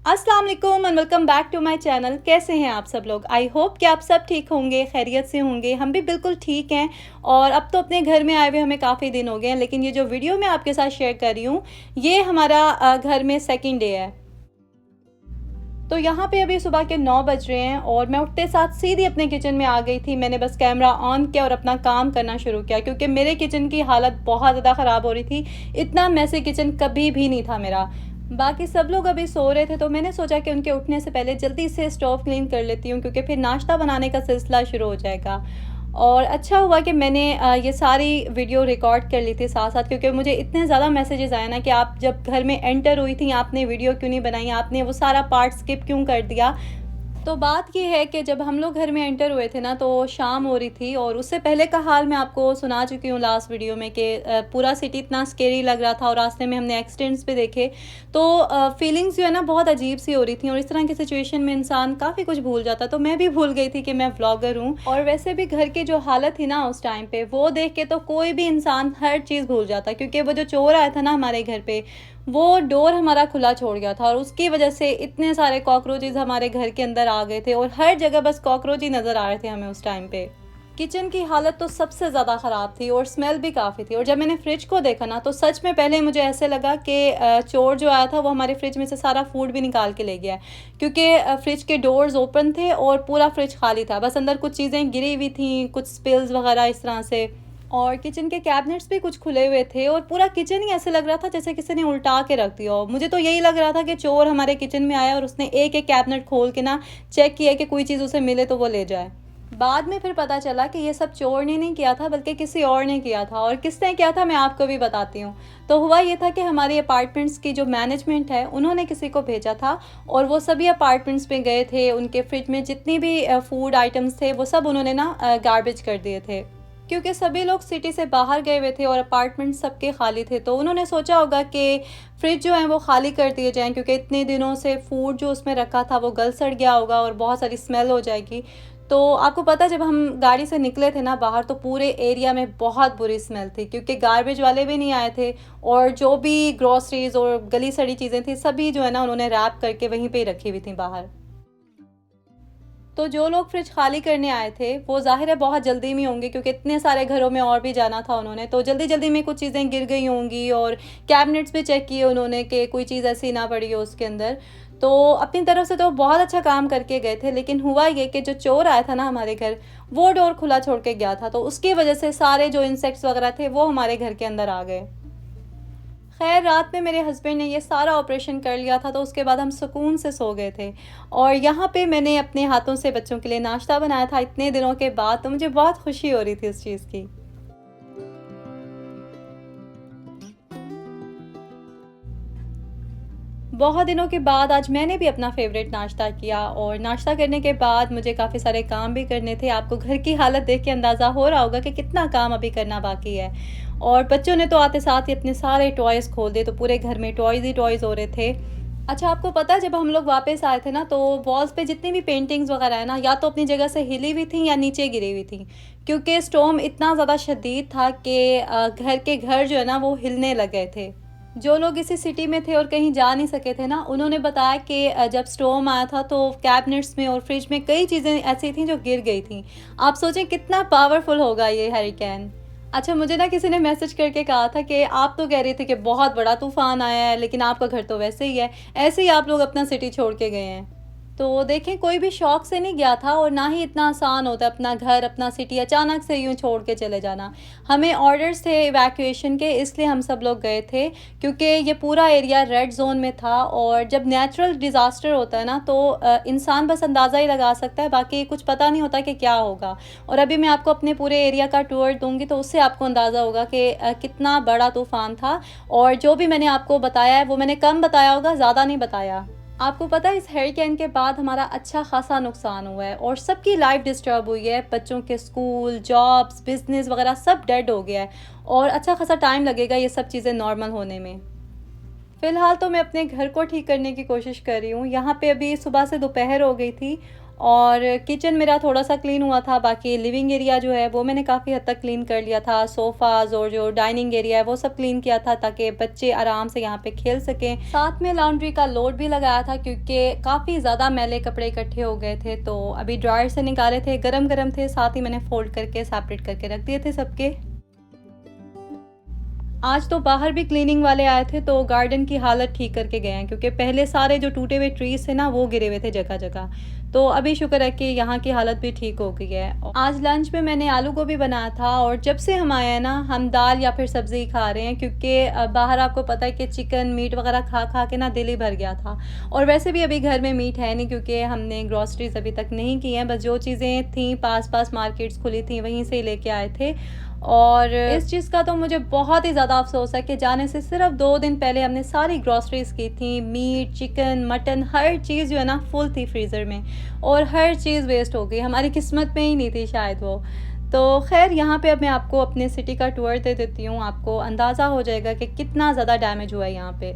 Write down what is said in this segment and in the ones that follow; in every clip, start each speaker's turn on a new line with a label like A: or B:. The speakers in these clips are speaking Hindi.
A: अस्सलाम वालेकुम and welcome back to my channel. कैसे हैं आप सब लोग? आई होप कि आप सब ठीक होंगे, खैरियत से होंगे। हम भी बिल्कुल ठीक हैं और अब तो अपने घर में आए हुए हमें काफ़ी दिन हो गए हैं, लेकिन ये जो वीडियो मैं आपके साथ शेयर कर रही हूँ ये हमारा घर में सेकंड डे है। तो यहाँ पे अभी सुबह के 9 बज रहे हैं और मैं उठते साथ सीधी अपने किचन में आ गई थी। मैंने बस कैमरा ऑन किया और अपना काम करना शुरू किया, क्योंकि मेरे किचन की हालत बहुत ज़्यादा ख़राब हो रही थी। इतना मैसी किचन कभी भी नहीं था मेरा। बाकी सब लोग अभी सो रहे थे, तो मैंने सोचा कि उनके उठने से पहले जल्दी से स्टोव क्लीन कर लेती हूँ, क्योंकि फिर नाश्ता बनाने का सिलसिला शुरू हो जाएगा। और अच्छा हुआ कि मैंने ये सारी वीडियो रिकॉर्ड कर ली थी साथ-साथ, क्योंकि मुझे इतने ज़्यादा मैसेजेस आए ना कि आप जब घर में एंटर हुई थी आपने वीडियो क्यों नहीं बनाई, आपने वो सारा पार्ट स्किप क्यों कर दिया। तो बात ये है कि जब हम लोग घर में एंटर हुए थे ना, तो शाम हो रही थी और उससे पहले का हाल मैं आपको सुना चुकी हूँ लास्ट वीडियो में कि पूरा सिटी इतना स्केरी लग रहा था और रास्ते में हमने एक्सीडेंट्स भी देखे। तो फीलिंग्स जो है ना बहुत अजीब सी हो रही थी और इस तरह की सिचुएशन में इंसान काफ़ी कुछ भूल जाता। तो मैं भी भूल गई थी कि मैं व्लॉगर हूँ, और वैसे भी घर की जो हालत थी ना उस टाइम पे, वो देख के तो कोई भी इंसान हर चीज़ भूल जाता, क्योंकि वो जो चोर आया था ना हमारे घर पे, वो डोर हमारा खुला छोड़ गया था और उसकी वजह से इतने सारे कॉकरोचेज़ हमारे घर के अंदर आ गए थे और हर जगह बस कॉकरोच ही नज़र आ रहे थे हमें उस टाइम पे। किचन की हालत तो सबसे ज़्यादा ख़राब थी और स्मेल भी काफ़ी थी। और जब मैंने फ्रिज को देखा ना, तो सच में पहले मुझे ऐसे लगा कि चोर जो आया था वो हमारे फ्रिज में से सारा फूड भी निकाल के ले गया है, क्योंकि फ्रिज के डोर्स ओपन थे और पूरा फ्रिज खाली था। बस अंदर कुछ चीज़ें गिरी हुई थी, कुछ स्पिल्स वगैरह इस तरह से, और किचन के कैबिनेट्स भी कुछ खुले हुए थे और पूरा किचन ही ऐसे लग रहा था जैसे किसी ने उल्टा के रख दिया हो। मुझे तो यही लग रहा था कि चोर हमारे किचन में आया और उसने एक एक कैबिनेट खोल के ना चेक किया कि कोई चीज़ उसे मिले तो वो ले जाए। बाद में फिर पता चला कि ये सब चोर ने नहीं किया था, बल्कि किसी और ने किया था। और किसने किया था मैं आपको भी बताती हूँ। तो हुआ ये था कि हमारी अपार्टमेंट्स की जो मैनेजमेंट है उन्होंने किसी को भेजा था और वो सभी अपार्टमेंट्स में गए थे। उनके फ्रिज में जितनी भी फूड आइटम्स थे वो सब उन्होंने ना गार्बेज कर दिए थे, क्योंकि सभी लोग सिटी से बाहर गए हुए थे और अपार्टमेंट सबके खाली थे। तो उन्होंने सोचा होगा कि फ्रिज जो है वो खाली कर दिए जाएँ, क्योंकि इतने दिनों से फूड जो उसमें रखा था वो गल सड़ गया होगा और बहुत सारी स्मेल हो जाएगी। तो आपको पता है, जब हम गाड़ी से निकले थे ना बाहर, तो पूरे एरिया में बहुत बुरी स्मेल थी, क्योंकि गार्बेज वाले भी नहीं आए थे और जो भी ग्रोसरीज और गली सड़ी चीज़ें थी सभी जो है ना उन्होंने रैप करके वहीं पे ही रखी हुई थी बाहर। तो जो लोग फ्रिज खाली करने आए थे वो ज़ाहिर है बहुत जल्दी में होंगे, क्योंकि इतने सारे घरों में और भी जाना था उन्होंने। तो जल्दी-जल्दी में कुछ चीज़ें गिर गई होंगी और कैबिनेट्स भी चेक किए उन्होंने कि कोई चीज़ ऐसी ना पड़ी हो उसके अंदर। तो अपनी तरफ से तो बहुत अच्छा काम करके गए थे, लेकिन हुआ ये कि जो चोर आया था ना हमारे घर, वो डोर खुला छोड़ के गया था। तो उसकी वजह से सारे जो इंसेक्ट्स वगैरह थे वो हमारे घर के अंदर आ गए। खैर रात में मेरे हस्बैंड ने ये सारा ऑपरेशन कर लिया था, तो उसके बाद हम सुकून से सो गए थे। और यहाँ पे मैंने अपने हाथों से बच्चों के लिए नाश्ता बनाया था इतने दिनों के बाद, तो मुझे बहुत खुशी हो रही थी उस चीज़ की। बहुत दिनों के बाद आज मैंने भी अपना फ़ेवरेट नाश्ता किया और नाश्ता करने के बाद मुझे काफ़ी सारे काम भी करने थे। आपको घर की हालत देख के अंदाज़ा हो रहा होगा कि कितना काम अभी करना बाकी है। और बच्चों ने तो आते साथ ही अपने सारे टॉयज़ खोल दिए, तो पूरे घर में टॉयज़ ही टॉयज़ हो रहे थे। अच्छा, आपको पता है जब हम लोग वापस आए थे ना, तो वॉल्स पे जितनी भी पेंटिंग्स वगैरह है ना, या तो अपनी जगह से हिली हुई थी या नीचे गिरी हुई थी, क्योंकि स्टॉर्म इतना ज़्यादा शदीद था कि घर के घर जो है ना वो हिलने लग गए थे। जो लोग इसी सिटी में थे और कहीं जा नहीं सके थे ना, उन्होंने बताया कि जब स्टॉर्म आया था तो कैबिनेट्स में और फ्रिज में कई चीज़ें ऐसी थीं जो गिर गई थीं। आप सोचें कितना पावरफुल होगा ये हरिकेन। अच्छा, मुझे ना किसी ने मैसेज करके कहा था कि आप तो कह रहे थे कि बहुत बड़ा तूफ़ान आया है, लेकिन आपका घर तो वैसे ही है, ऐसे ही आप लोग अपना सिटी छोड़ के गए हैं। तो देखें, कोई भी शौक से नहीं गया था और ना ही इतना आसान होता है अपना घर, अपना सिटी अचानक से यूँ छोड़ के चले जाना। हमें ऑर्डर्स थे इवैक्यूएशन के, इसलिए हम सब लोग गए थे, क्योंकि ये पूरा एरिया रेड ज़ोन में था। और जब नेचुरल डिज़ास्टर होता है ना, तो इंसान बस अंदाज़ा ही लगा सकता है, बाकी कुछ पता नहीं होता कि क्या होगा। और अभी मैं आपको अपने पूरे एरिया का टूर दूँगी, तो उससे आपको अंदाज़ा होगा कि कितना बड़ा तूफ़ान था। और जो भी मैंने आपको बताया है वो मैंने कम बताया होगा, ज़्यादा नहीं बताया। आपको पता है, इस हरिकेन के बाद हमारा अच्छा खासा नुकसान हुआ है और सबकी लाइफ डिस्टर्ब हुई है। बच्चों के स्कूल, जॉब्स, बिजनेस वगैरह सब डेड हो गया है और अच्छा खासा टाइम लगेगा ये सब चीज़ें नॉर्मल होने में। फ़िलहाल तो मैं अपने घर को ठीक करने की कोशिश कर रही हूँ। यहाँ पे अभी सुबह से दोपहर हो गई थी और किचन मेरा थोड़ा-सा क्लीन हुआ था, बाकी लिविंग एरिया जो है वो मैंने काफ़ी हद तक क्लीन कर लिया था। सोफ़ाज़ और जो डाइनिंग एरिया है वो सब क्लीन किया था ताकि बच्चे आराम से यहाँ पे खेल सकें। साथ में लॉन्ड्री का लोड भी लगाया था क्योंकि काफ़ी ज़्यादा मैले कपड़े इकट्ठे हो गए थे, तो अभी ड्रायर से निकाले थे, गरम-गरम थे, साथ ही मैंने फ़ोल्ड करके सेपरेट करके रख दिए थे सबके। आज तो बाहर भी क्लीनिंग वाले आए थे तो गार्डन की हालत ठीक करके गए हैं क्योंकि पहले सारे जो टूटे हुए ट्रीज़ थे ना वो गिरे हुए थे जगह-जगह। तो अभी शुक्र है कि यहाँ की हालत भी ठीक हो गई है। आज लंच में मैंने आलू गोभी बनाया था और जब से हम आए हैं ना हम दाल या फिर सब्ज़ी खा रहे हैं क्योंकि बाहर आपको पता है कि चिकन मीट वगैरह खा-खा के ना दिल ही भर गया था। और वैसे भी अभी घर में मीट है नहीं क्योंकि हमने ग्रॉसरीज़ अभी तक नहीं की हैं, बस जो चीज़ें थीं पास-पास मार्केट्स खुली थी वहीं से ही लेके आए थे। और इस चीज़ का तो मुझे बहुत ही ज़्यादा अफ़सोस है कि जाने से सिर्फ़ 2 दिन पहले हमने सारी ग्रॉसरीज़ की थी। मीट, चिकन, मटन हर चीज़ जो है ना फुल थी फ्रीज़र में और हर चीज़ वेस्ट हो गई। हमारी किस्मत में ही नहीं थी शायद वो। तो ख़ैर यहाँ पे अब मैं आपको अपने सिटी का टूर दे देती हूँ, आपको अंदाज़ा हो जाएगा कि कितना ज़्यादा डैमेज हुआ है यहाँ पे।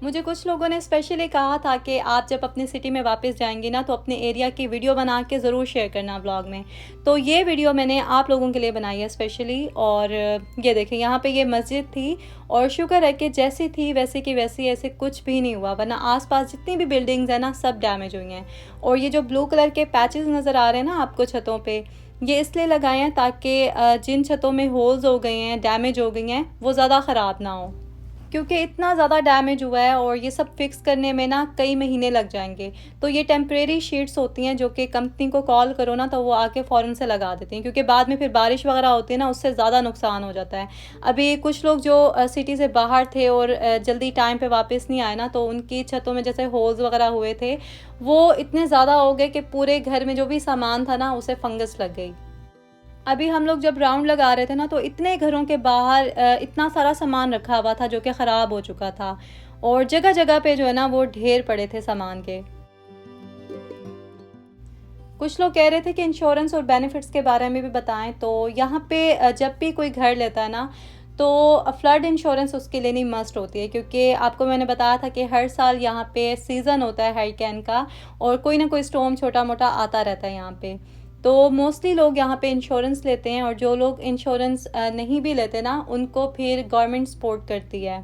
A: मुझे कुछ लोगों ने स्पेशली कहा था कि आप जब अपनी सिटी में वापस जाएंगे ना तो अपने एरिया की वीडियो बना के ज़रूर शेयर करना ब्लॉग में। तो ये वीडियो मैंने आप लोगों के लिए बनाई है स्पेशली। और ये देखें यहाँ पे ये मस्जिद थी और शुक्र है कि जैसी थी वैसे की वैसी, ऐसे कुछ भी नहीं हुआ, वरना आसपास जितनी भी बिल्डिंग्स हैं ना सब डैमेज हुई हैं। और ये जो ब्लू कलर के पैचेस नज़र आ रहे हैं ना आपको छतों पे, ये इसलिए लगाए हैं ताकि जिन छतों में होल्स हो गए हैं, डैमेज हो गई हैं, वो ज़्यादा ख़राब ना हो क्योंकि इतना ज़्यादा डैमेज हुआ है और ये सब फिक्स करने में ना कई महीने लग जाएंगे। तो ये टेम्परेरी शीट्स होती हैं जो कि कंपनी को कॉल करो ना तो वो आके फ़ौरन से लगा देती हैं क्योंकि बाद में फिर बारिश वगैरह होती है ना उससे ज़्यादा नुकसान हो जाता है। अभी कुछ लोग जो सिटी से बाहर थे और जल्दी टाइम पे वापस नहीं आए ना तो उनकी छतों में जैसे होल्स वगैरह हुए थे वो इतने ज़्यादा हो गए कि पूरे घर में जो भी सामान था ना उसे फंगस लग गई। अभी हम लोग जब राउंड लगा रहे थे ना तो इतने घरों के बाहर इतना सारा सामान रखा हुआ था जो कि ख़राब हो चुका था और जगह जगह पे जो है ना वो ढेर पड़े थे सामान के। कुछ लोग कह रहे थे कि इंश्योरेंस और बेनिफिट्स के बारे में भी बताएं। तो यहाँ पे जब भी कोई घर लेता है ना तो फ्लड इंश्योरेंस उसके लेनी मस्ट होती है क्योंकि आपको मैंने बताया था कि हर साल यहाँ पे सीज़न होता है हरिकेन का और कोई ना कोई स्टॉर्म छोटा मोटा आता रहता है यहाँ पे। तो मोस्टली लोग यहाँ पे इंश्योरेंस लेते हैं और जो लोग इंश्योरेंस नहीं भी लेते ना उनको फिर गवर्नमेंट सपोर्ट करती है।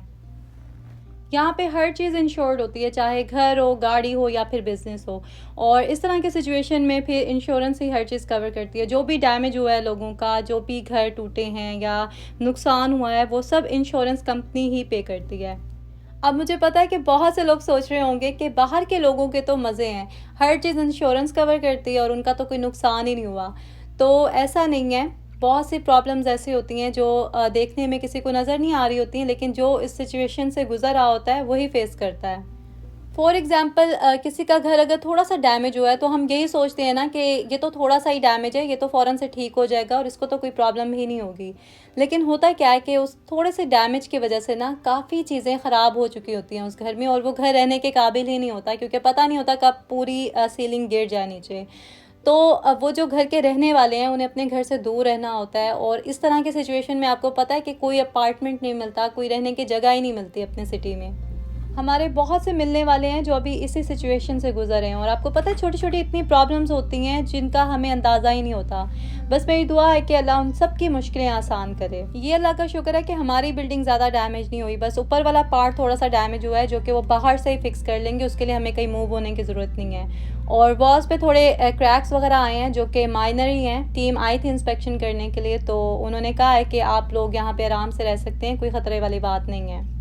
A: यहाँ पे हर चीज़ इंश्योर्ड होती है, चाहे घर हो, गाड़ी हो या फिर बिज़नेस हो। और इस तरह के सिचुएशन में फिर इंश्योरेंस ही हर चीज़ कवर करती है। जो भी डैमेज हुआ है लोगों का, जो भी घर टूटे हैं या नुकसान हुआ है वो सब इंश्योरेंस कंपनी ही पे करती है। अब मुझे पता है कि बहुत से लोग सोच रहे होंगे कि बाहर के लोगों के तो मज़े हैं, हर चीज़ इंश्योरेंस कवर करती है और उनका तो कोई नुकसान ही नहीं हुआ। तो ऐसा नहीं है, बहुत सी प्रॉब्लम्स ऐसी होती हैं जो देखने में किसी को नज़र नहीं आ रही होती हैं, लेकिन जो इस सिचुएशन से गुज़र रहा होता है वही फेस करता है। फॉर एग्ज़ाम्पल किसी का घर अगर थोड़ा-सा डैमेज हुआ है तो हम यही सोचते हैं ना कि ये तो थोड़ा-सा ही डैमेज है, ये तो फ़ौरन से ठीक हो जाएगा और इसको तो कोई प्रॉब्लम ही नहीं होगी। लेकिन होता क्या है कि उस थोड़े से डैमेज की वज़ह से ना काफ़ी चीज़ें ख़राब हो चुकी होती हैं उस घर में और वो घर रहने के काबिल ही नहीं होता क्योंकि पता नहीं होता कब पूरी सीलिंग गिर जाए नीचे। तो वो जो घर के रहने वाले हैं उन्हें अपने घर से दूर रहना होता है और इस तरह की सिचुएशन में आपको पता है कि कोई अपार्टमेंट नहीं मिलता, कोई रहने की जगह ही नहीं मिलती अपने सिटी में। हमारे बहुत से मिलने वाले हैं जो अभी इसी सिचुएशन से गुजर रहे हैं और आपको पता है छोटी-छोटी इतनी प्रॉब्लम्स होती हैं जिनका हमें अंदाज़ा ही नहीं होता। बस मेरी दुआ है कि अल्लाह उन सब की मुश्किलें आसान करे। ये अल्लाह का शुक्र है कि हमारी बिल्डिंग ज़्यादा डैमेज नहीं हुई, बस ऊपर वाला पार्ट थोड़ा-सा डैमेज हुआ है जो कि वो बाहर से ही फिक्स कर लेंगे, उसके लिए हमें कहीं मूव होने की ज़रूरत नहीं है। और वॉल्स पे थोड़े क्रैक्स वगैरह आए हैं जो कि माइनर ही हैं। टीम आई थी इंस्पेक्शन करने के लिए तो उन्होंने कहा है कि आप लोग यहाँ पे आराम से रह सकते हैं, कोई ख़तरे वाली बात नहीं है।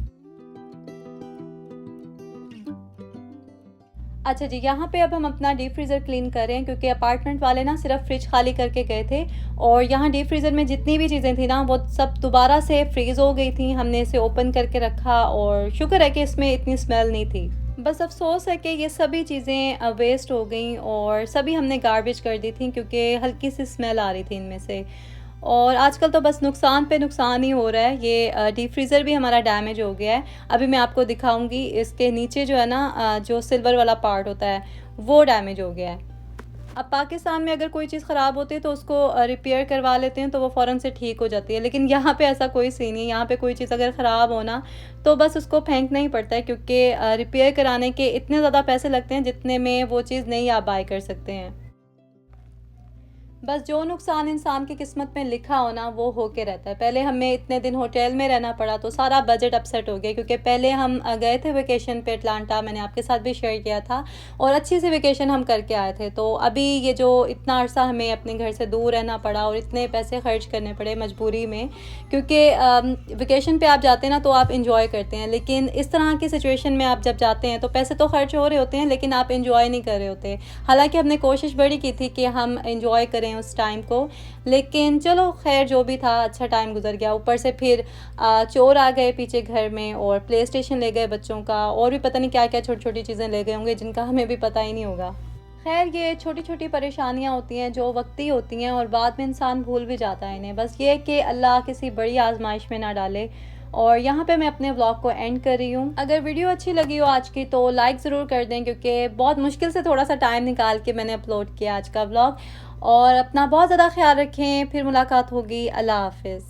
A: अच्छा जी, यहाँ पे अब हम अपना डीप फ्रीज़र क्लीन कर रहे हैं क्योंकि अपार्टमेंट वाले ना सिर्फ फ्रिज खाली करके गए थे और यहाँ डीप फ्रीज़र में जितनी भी चीज़ें थी ना वो सब दोबारा से फ्रीज़ हो गई थी। हमने इसे ओपन करके रखा और शुक्र है कि इसमें इतनी स्मेल नहीं थी। बस अफ़सोस है कि ये सभी चीज़ें वेस्ट हो गई और सभी हमने गार्बेज कर दी थी क्योंकि हल्की सी स्मेल आ रही थी इनमें से। और आजकल तो बस नुकसान पे नुकसान ही हो रहा है। ये डीप फ्रीज़र भी हमारा डैमेज हो गया है। अभी मैं आपको दिखाऊंगी, इसके नीचे जो है ना जो सिल्वर वाला पार्ट होता है वो डैमेज हो गया है। अब पाकिस्तान में अगर कोई चीज़ ख़राब होती है तो उसको रिपेयर करवा लेते हैं तो वो फ़ौरन से ठीक हो जाती है, लेकिन यहाँ पे ऐसा कोई सीन नहीं है। यहाँ पे कोई चीज़ अगर ख़राब हो ना तो बस उसको फेंकना ही पड़ता है, क्योंकि रिपेयर कराने के इतने ज़्यादा पैसे लगते हैं जितने में वो चीज़ नहीं आप बाय कर सकते हैं। बस जो नुकसान इंसान की किस्मत में लिखा हो ना वो होके रहता है। पहले हमें इतने दिन होटल में रहना पड़ा तो सारा बजट अपसेट हो गया, क्योंकि पहले हम गए थे वेकेशन पे अटलांटा, मैंने आपके साथ भी शेयर किया था, और अच्छी सी वेकेशन हम करके आए थे। तो अभी ये जो इतना अरसा हमें अपने घर से दूर रहना पड़ा और इतने पैसे खर्च करने पड़े मजबूरी में, क्योंकि वेकेशन पे आप जाते हैं ना तो आप इंजॉय करते हैं, लेकिन इस तरह की सिचुएशन में आप जब जाते हैं तो पैसे तो खर्च हो रहे होते हैं लेकिन आप इंजॉय नहीं कर रहे होते। हालांकि हमने कोशिश बड़ी की थी कि हम इंजॉय करें उस टाइम को, लेकिन चलो खैर जो भी था अच्छा टाइम गुजर गया। ऊपर से फिर चोर आ गए पीछे घर में और प्ले स्टेशन ले गए बच्चों का, और भी पता नहीं क्या क्या छोटी छोटी चीज़ें ले गए होंगे जिनका हमें भी पता ही नहीं होगा। खैर ये छोटी छोटी परेशानियाँ होती हैं जो वक्ती होती हैं और बाद में इंसान भूल भी जाता है इन्हें। बस ये कि अल्लाह किसी बड़ी आजमाइश में ना डाले। और यहाँ पे मैं अपने व्लॉग को एंड कर रही हूँ। अगर वीडियो अच्छी लगी हो आज की तो लाइक ज़रूर कर दें, क्योंकि बहुत मुश्किल से थोड़ा सा टाइम निकाल के मैंने अपलोड किया आज का व्लॉग। और अपना बहुत ज़्यादा ख्याल रखें, फिर मुलाकात होगी। अल्लाह हाफिज़।